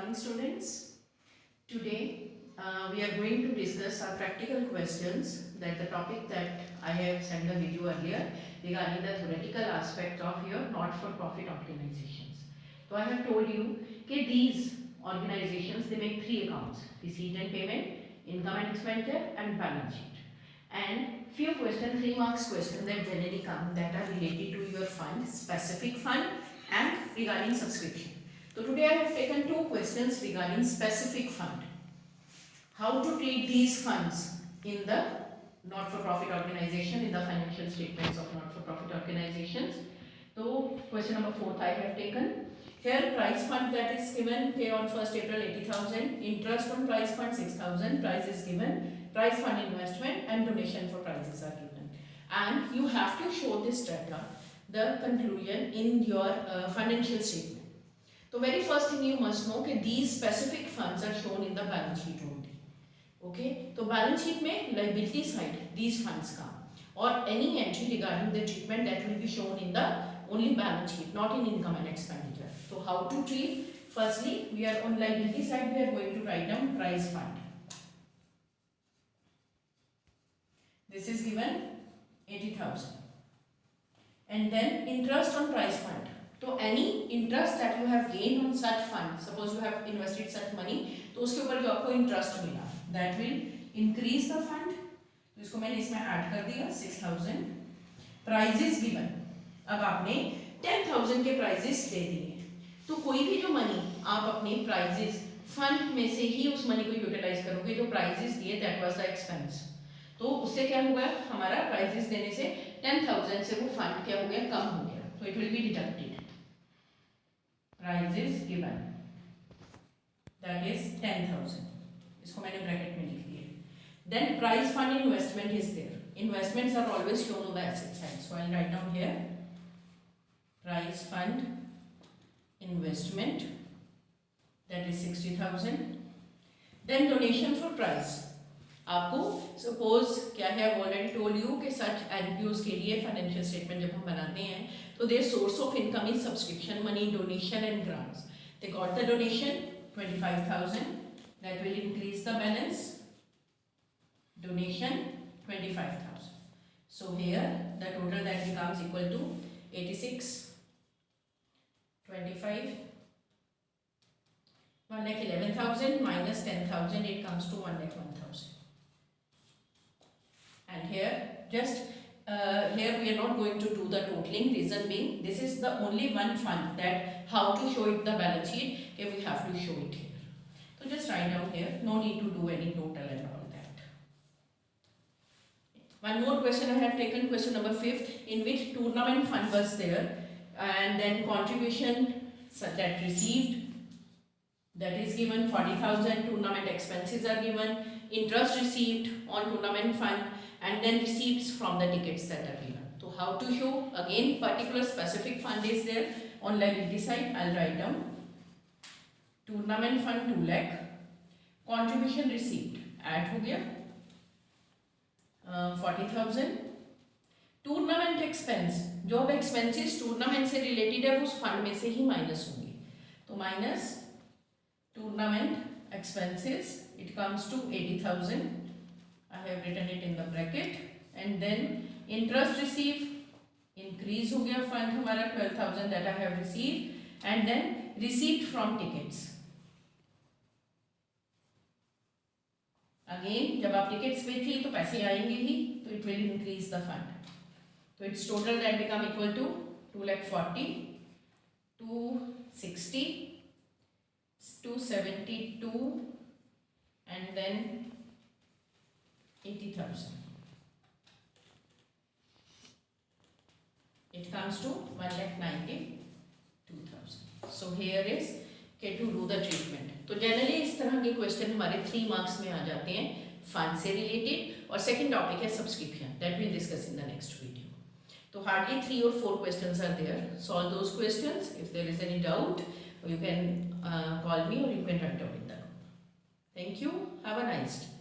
morning students. Today we are going to discuss our practical questions, that the topic that I have sent a video earlier regarding the theoretical aspect of your not-for-profit organizations. So I have told you that these organizations, they make three accounts: receipt and payment, income and expenditure, and balance sheet. And few questions, 3 marks questions that generally come, that are related to your fund, specific fund, and regarding subscription. So today I have taken 2 questions regarding specific fund. How to treat these funds in the not-for-profit organization, in the financial statements of not-for-profit organizations. So question number 4 I have taken. Here prize fund that is given, pay on 1st April 80,000, interest on prize fund 6,000, prize is given, prize fund investment and donation for prizes are given. And you have to show this data, the conclusion, in your financial statement. So very first thing you must know that these specific funds are shown in the balance sheet only. Okay, so balance sheet में liability side these funds come, or any entry regarding the treatment that will be shown in the only balance sheet, not in income and expenditure. So how to treat? Firstly, we are on liability side, we are going to write down prize fund. This is given 80,000, and then interest on prize fund. So any interest that you have gained on such fund, suppose you have invested such money, तो उसके ऊपर जो आपको interest मिला, that will increase the fund. तो इसको मैंने इसमें add कर दिया 6,000. Prizes given. अब आपने 10,000 के prizes दे दिए. तो कोई भी जो money आप अपने prizes fund में से ही उस money को utilize करोगे, जो prizes दिए that was the expense. तो उससे क्या होगा, हमारा prizes देने से 10,000 से वो fund क्या हो गया, कम हो गया. So it will be deducted. Prizes given, that is 10,000. इसको मैंने ब्रैकेट में लिख दिया. Then prize fund investment is there. Investments are always shown on the asset side. So I'll write down here prize fund investment, that is 60,000. Then donation for prize. आपको suppose क्या है, I've already told you कि such NPOs के लिए financial statement जब हम बनाते हैं तो their source of income is subscription money, donation and grants. They got the donation 25,000. That will increase the balance. Donation 25,000. So here the total that becomes equal to 86, 25, 1,11,000 minus 10,000, it comes to 1,01,000. And here just here we are not going to do the totaling, reason being this is the only one fund that how to show it the balance sheet, okay, we have to show it here. So just write down here, no need to do any total and all that. One more question I have taken, question number 5, in which tournament fund was there, and then contribution that received, that is given 40,000, tournament expenses are given, interest received on tournament fund, and then receipts from the tickets that are given. So how to show? Again particular specific fund is there on liability side. I'll write down tournament fund 2 lakh, contribution received add हो गया 40,000, tournament expense, जो अब expenses tournament से related है वो उस fund में से ही माइनस होंगे, तो minus tournament expenses, it comes to 80,000. I have written it in the bracket. And then interest receive increase हो गया fund हमारा 12,000 that I have received, and then receipt from tickets. Again जब आप tickets बेची तो पैसे आएंगे ही, तो it will increase the fund. So its total that become equal to 2,40,000, 260, 272, and then 80,000. It comes to 1,92,000. So here is okay to do the treatment. तो generally इस तरह के क्वेश्चन हमारे 3 मार्क्स में आ जाते हैं फंड से रिलेटेड, और सेकंड टॉपिक है subscription, that will discuss in the next video. तो hardly 3 or 4 questions are there. Solve those questions. If there is any doubt, you can call me or you can write down in the group. Thank you. Have a nice day.